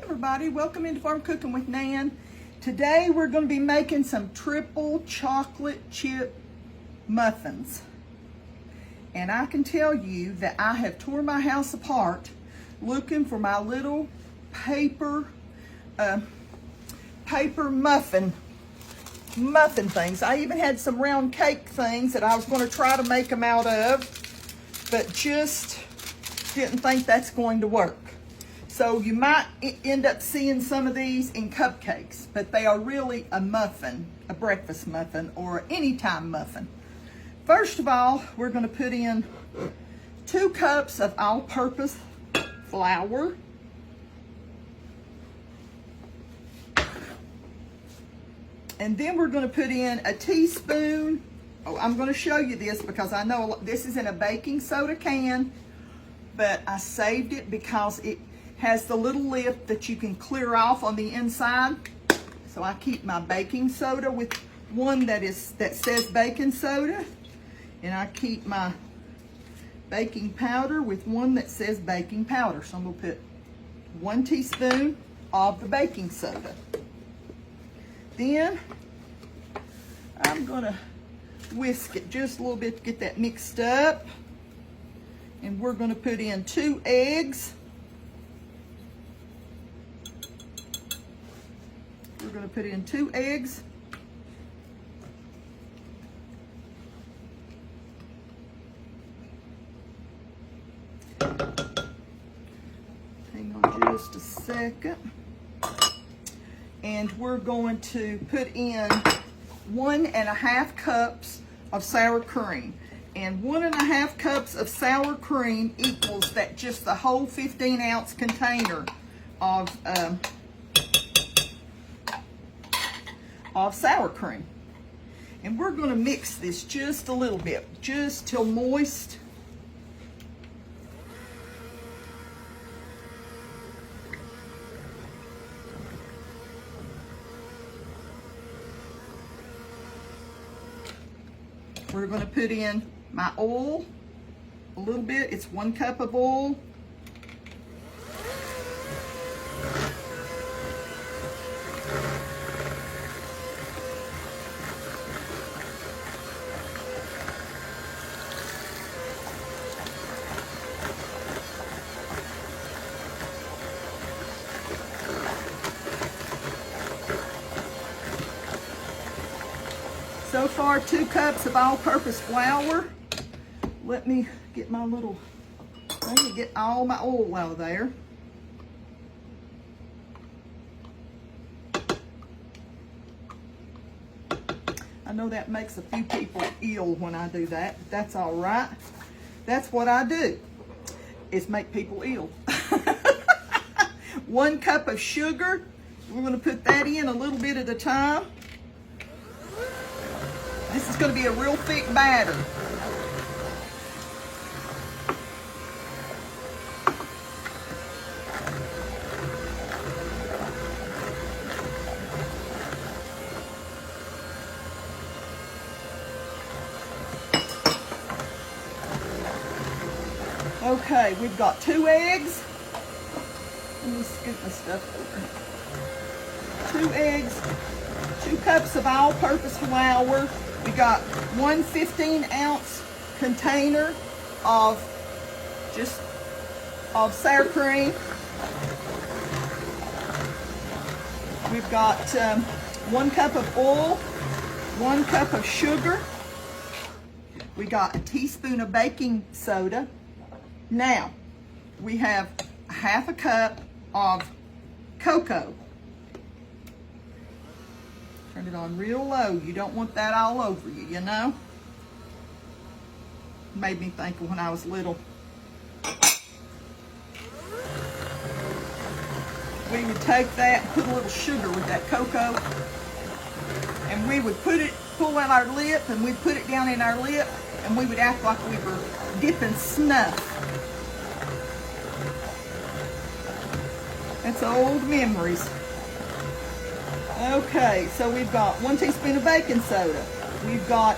everybody, welcome into Farm Cooking with Nan. Today we're going to be making some triple chocolate chip muffins. And I can tell you that I have torn my house apart looking for my little paper muffin things. I even had some round cake things that I was going to try to make them out of, but just didn't think that's going to work. So you might end up seeing some of these in cupcakes, but they are really a muffin, a breakfast muffin or anytime muffin. First of all, we're going to put in 2 cups of all-purpose flour. And then we're going to put in a teaspoon. Oh, I'm going to show you this because I know this is in a baking soda can, but I saved it because it has the little lip that you can clear off on the inside. So I keep my baking soda with one that says baking soda, and I keep my baking powder with one that says baking powder. So I'm going to put 1 teaspoon of the baking soda. Then I'm going to whisk it just a little bit to get that mixed up. And we're going to put in 2 eggs. We're going to put in 2 eggs. Hang on just a second. And we're going to put in 1.5 cups of sour cream. And 1.5 cups of sour cream equals that just the whole 15-ounce container of sour cream. And we're going to mix this just a little bit, just till moist. We're going to put in my oil a little bit. It's 1 cup of oil. So far, 2 cups of all-purpose flour. Let me get my little, let me get all my oil out of there. I know that makes a few people ill when I do that, but that's all right. That's what I do, is make people ill. 1 cup of sugar. We're going to put that in a little bit at a time. This is going to be a real thick batter. Okay, we've got 2 eggs. Let me scoop my stuff over. 2 eggs, 2 cups of all-purpose flour. We got 1 15-ounce container of sour cream. We've got 1 cup of oil, 1 cup of sugar. We got a teaspoon of baking soda. Now, we have 1/2 cup of cocoa. Turn it on real low. You don't want that all over you, you know? Made me think of when I was little. We would take that and put a little sugar with that cocoa, and we would pull out our lip, and we'd put it down in our lip, and we would act like we were dipping snuff. That's old memories. Okay, so we've got 1 teaspoon of baking soda. We've got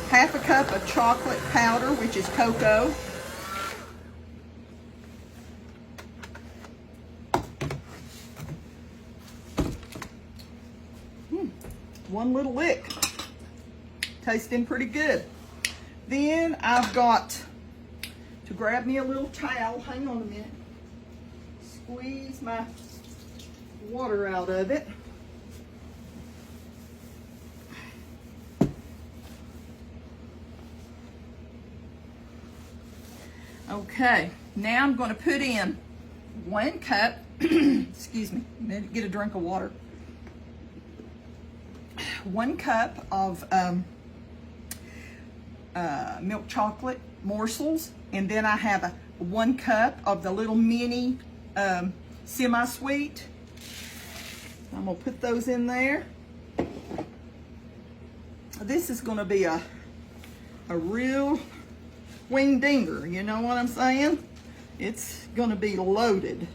1/2 cup of chocolate powder, which is cocoa. one little lick. Tasting pretty good. Then I've got to grab me a little towel. Hang on a minute. Squeeze my water out of it. Okay, now I'm going to put in 1 cup, excuse me, get a drink of water. 1 cup of milk chocolate morsels, and then I have 1 cup of the little mini semi-sweet. I'm gonna put those in there. This is gonna be a real wing dinger, you know what I'm saying? It's gonna be loaded.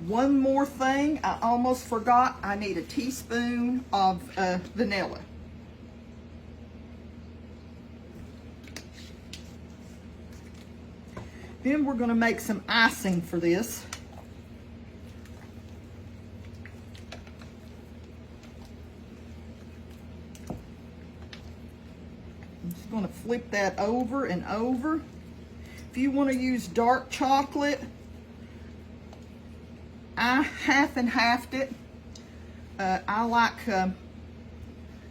One more thing, I almost forgot, I need a teaspoon of vanilla. Then we're gonna make some icing for this. I'm just gonna flip that over and over. If you wanna use dark chocolate, I half and halved it. I like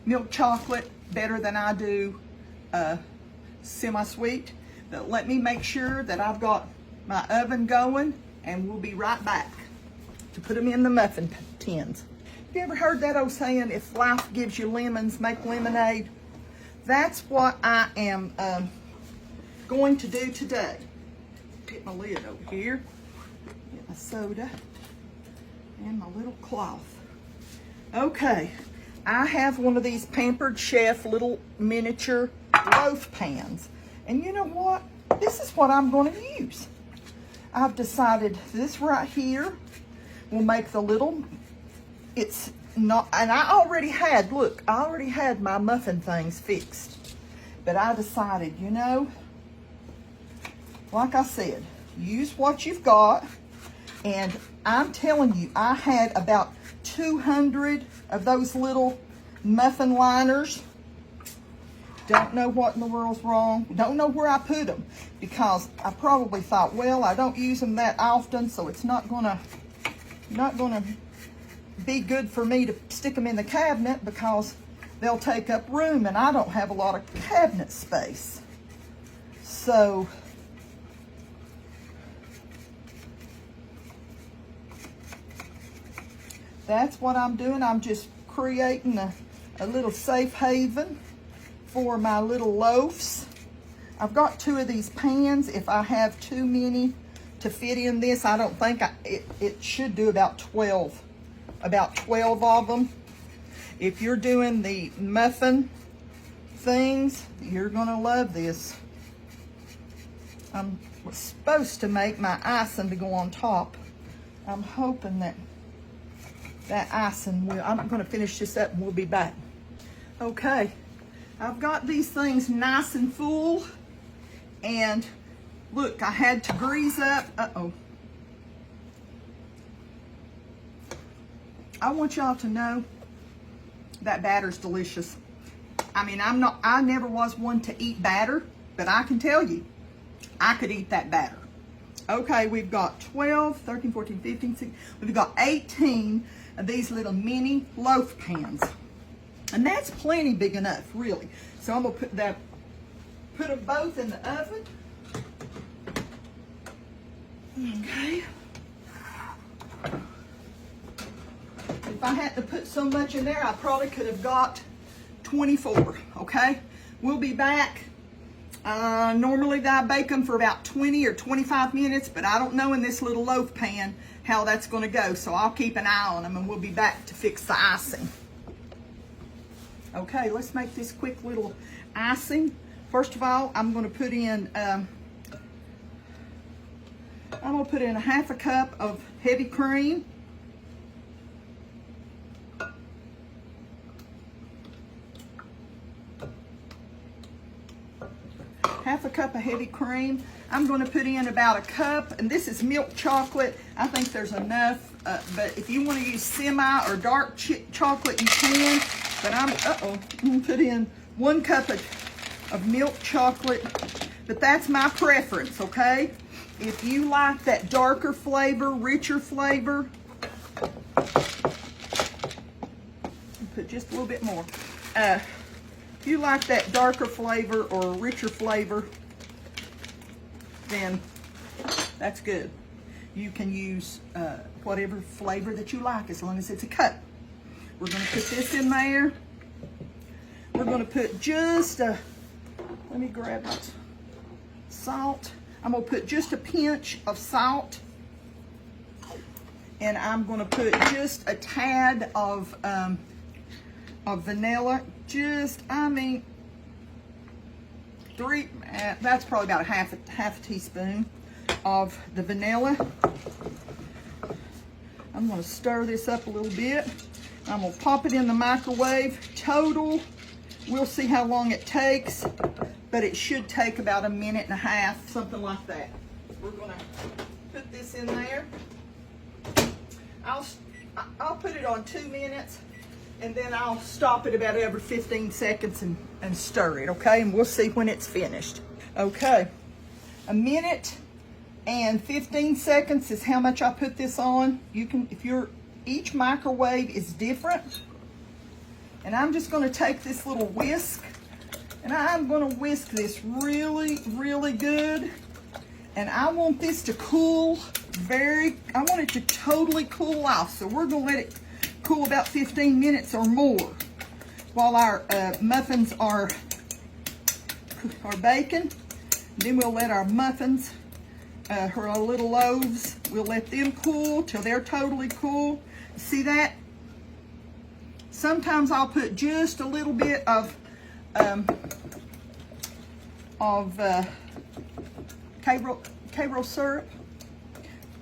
milk chocolate better than I do semi-sweet. But let me make sure that I've got my oven going, and we'll be right back to put them in the muffin tins. Have you ever heard that old saying, if life gives you lemons, make lemonade? That's what I am going to do today. Get my lid over here, get my soda, and my little cloth. Okay, I have one of these Pampered Chef little miniature loaf pans. And you know what? This is what I'm going to use. I've decided this right here will make the little, it's not, and I already had, look, I already had my muffin things fixed. But I decided, you know, like I said, use what you've got. And I'm telling you, I had about 200 of those little muffin liners. Don't know what in the world's wrong. Don't know where I put them, because I probably thought, well, I don't use them that often, so it's not gonna be good for me to stick them in the cabinet, because they'll take up room, and I don't have a lot of cabinet space. So that's what I'm doing. I'm just creating a little safe haven for my little loaves. I've got 2 of these pans. If I have too many to fit in this, I don't think it should do about 12 of them. If you're doing the muffin things, you're gonna love this. I'm supposed to make my icing to go on top. I'm hoping that icing will, I'm gonna finish this up and we'll be back. Okay. I've got these things nice and full, and look, I had to grease up. I want y'all to know that batter's delicious. I mean, I never was one to eat batter, but I can tell you, I could eat that batter. Okay, we've got 12, 13, 14, 15, 16, we've got 18 of these little mini loaf pans. And that's plenty big enough, really. So I'm gonna put them both in the oven. Okay. If I had to put so much in there, I probably could have got 24, okay? We'll be back. Normally I bake them for about 20 or 25 minutes, but I don't know in this little loaf pan how that's gonna go. So I'll keep an eye on them, and we'll be back to fix the icing. Okay, let's make this quick little icing. First of all, I'm going to put in a half a cup of heavy cream. Half a cup of heavy cream. I'm going to put in about a cup, and this is milk chocolate. I think there's enough, but if you want to use semi or dark chocolate, you can. But I'm gonna put in 1 cup of milk chocolate, but that's my preference, okay? If you like that darker flavor, richer flavor, put just a little bit more. If you like that darker flavor or richer flavor, then that's good. You can use whatever flavor that you like as long as it's a cup. We're going to put this in there. We're going to put just a, let me grab my salt. I'm going to put just a pinch of salt. And I'm going to put just a tad of vanilla. Just, I mean, that's probably about half a teaspoon of the vanilla. I'm going to stir this up a little bit. I'm going to pop it in the microwave. Total, we'll see how long it takes, but it should take about 1.5 minutes, something like that. We're going to put this in there. I'll put it on 2 minutes, and then I'll stop it about every 15 seconds and stir it, okay? And we'll see when it's finished. Okay, 1 minute and 15 seconds is how much I put this on. You can, each microwave is different. And I'm just gonna take this little whisk, and I'm gonna whisk this really, really good. And I want this to cool I want it to totally cool off. So we're gonna let it cool about 15 minutes or more while our muffins are baking. Then we'll let our muffins, our little loaves, we'll let them cool till they're totally cool. See that? Sometimes I'll put just a little bit of Karo syrup,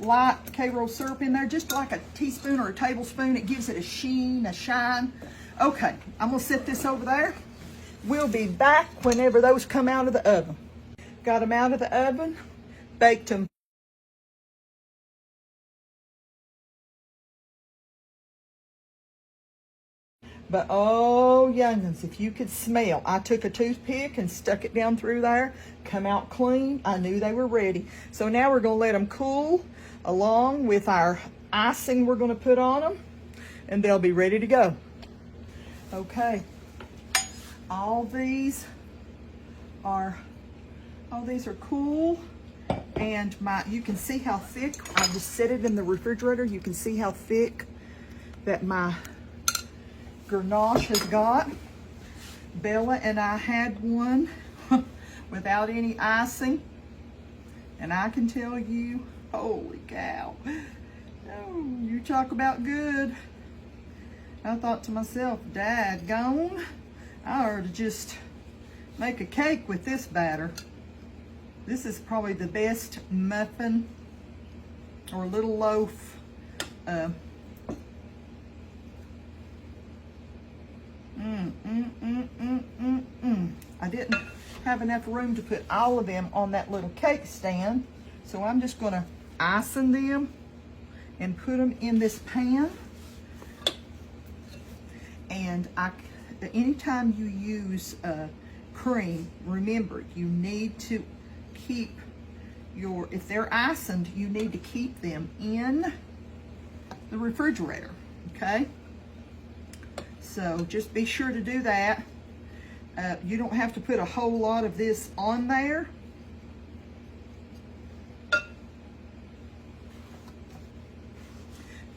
light Karo syrup in there, just like a teaspoon or a tablespoon. It gives it a sheen, a shine. Okay, I'm gonna set this over there. We'll be back whenever those come out of the oven. Got them out of the oven, baked them. But oh, youngins, if you could smell, I took a toothpick and stuck it down through there, come out clean. I knew they were ready. So now we're gonna let them cool along with our icing we're gonna put on them, and they'll be ready to go. Okay, all these are cool, and you can see how thick. I just set it in the refrigerator. You can see how thick that my ganache has got. Bella and I had one without any icing, and I can tell you, holy cow, oh, you talk about good. I thought to myself, daggone, I ought to just make a cake with this batter. This is probably the best muffin or little loaf I didn't have enough room to put all of them on that little cake stand, so I'm just going to icing them and put them in this pan. And anytime you use cream, remember, you need to keep if they're iced, you need to keep them in the refrigerator, okay? So just be sure to do that. You don't have to put a whole lot of this on there.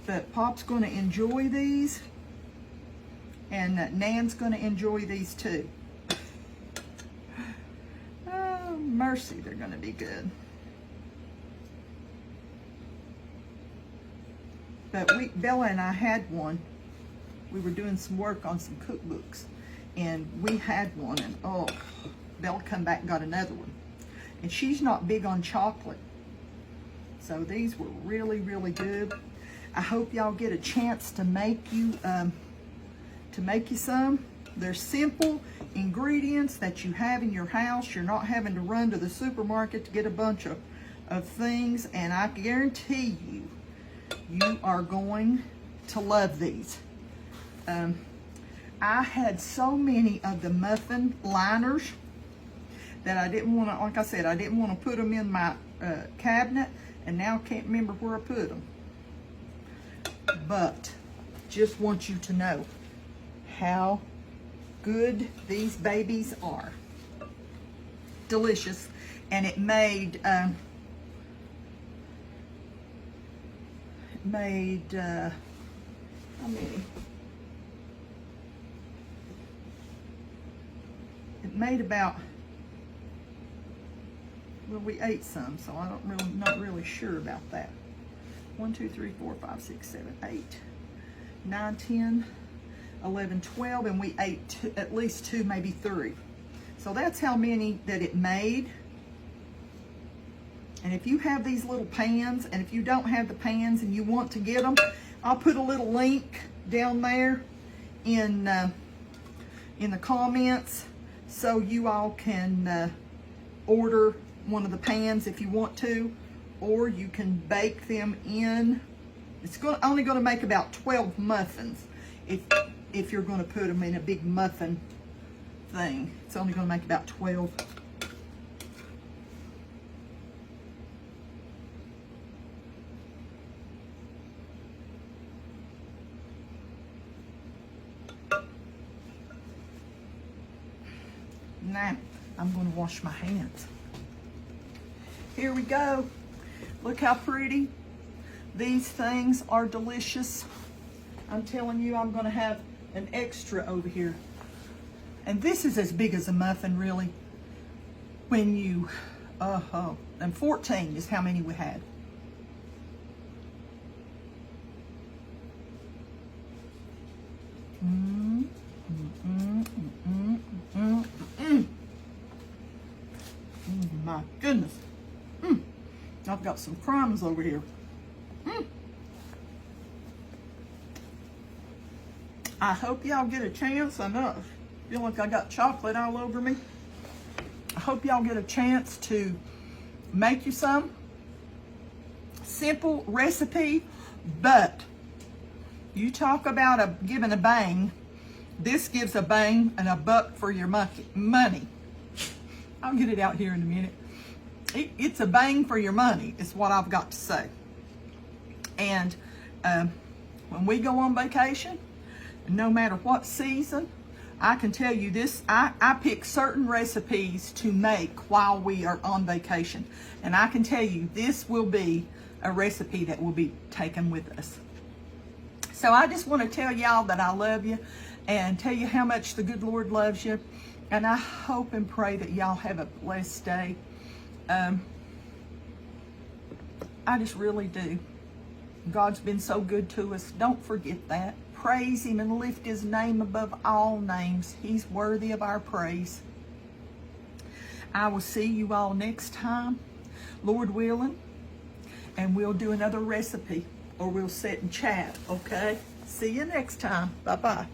But Pop's going to enjoy these, and Nan's going to enjoy these too. Oh, mercy, they're going to be good. But Bella and I had one. We were doing some work on some cookbooks, and we had one, and oh, Bella come back and got another one. And she's not big on chocolate, so these were really, really good. I hope y'all get a chance to make you some. They're simple ingredients that you have in your house. You're not having to run to the supermarket to get a bunch of things, and I guarantee you are going to love these. I had so many of the muffin liners that I didn't want to, like I said, I didn't want to put them in my cabinet, and now I can't remember where I put them. But just want you to know how good these babies are. Delicious. And it made how many? It made about, well, we ate some, so I don't really, not really sure about that. 1, 2, 3, 4, 5, 6, 7, 8, 9, 10, 11, 12, and we ate at least 2, maybe 3. So that's how many that it made. And if you have these little pans, and if you don't have the pans and you want to get them, I'll put a little link down there in the comments, so you all can order one of the pans if you want to, or you can bake them in. It's only going to make about 12 muffins if you're going to put them in a big muffin thing. It's only going to make about 12. Now, I'm going to wash my hands. Here we go. Look how pretty. These things are delicious. I'm telling you, I'm going to have an extra over here. And this is as big as a muffin, really. When you, and 14 is how many we had. My goodness. I've got some crumbs over here. I hope y'all get a chance. I know I feel like I got chocolate all over me. I hope y'all get a chance to make you some. Simple recipe, but you talk about giving a bang. This gives a bang and a buck for your money. I'll get it out here in a minute. It's a bang for your money, is what I've got to say. And when we go on vacation, no matter what season, I can tell you this, I pick certain recipes to make while we are on vacation. And I can tell you, this will be a recipe that will be taken with us. So I just want to tell y'all that I love you and tell you how much the good Lord loves you. And I hope and pray that y'all have a blessed day. I just really do. God's been so good to us. Don't forget that. Praise Him and lift His name above all names. He's worthy of our praise. I will see you all next time, Lord willing, and we'll do another recipe, or we'll sit and chat, okay? See you next time. Bye-bye.